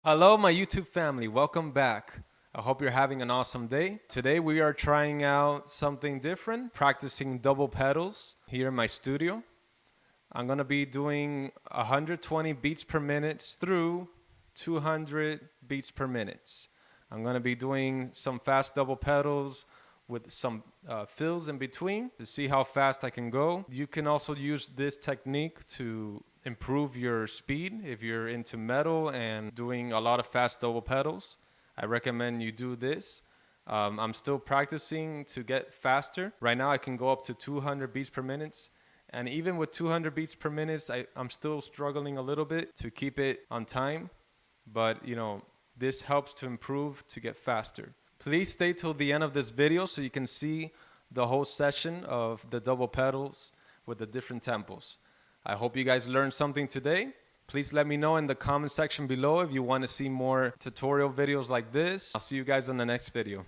Hello, my YouTube family. Welcome back. I hope you're having an awesome day. Today we are trying out something different, practicing double pedals here in my studio. I'm going to be doing 120 beats per minute through 200 beats per minute. I'm going to be doing some fast double pedals with some fills in between to see how fast I can go. You can also use this technique to improve your speed if you're into metal and doing a lot of fast double pedals. I recommend you do this. I'm still practicing to get faster. Right now I can go up to 200 beats per minute. And even with 200 beats per minute, I'm still struggling a little bit to keep it on time. But, this helps to improve to get faster. Please stay till the end of this video so you can see the whole session of the double pedals with the different tempos. I hope you guys learned something today. Please let me know in the comment section below if you want to see more tutorial videos like this. I'll see you guys in the next video.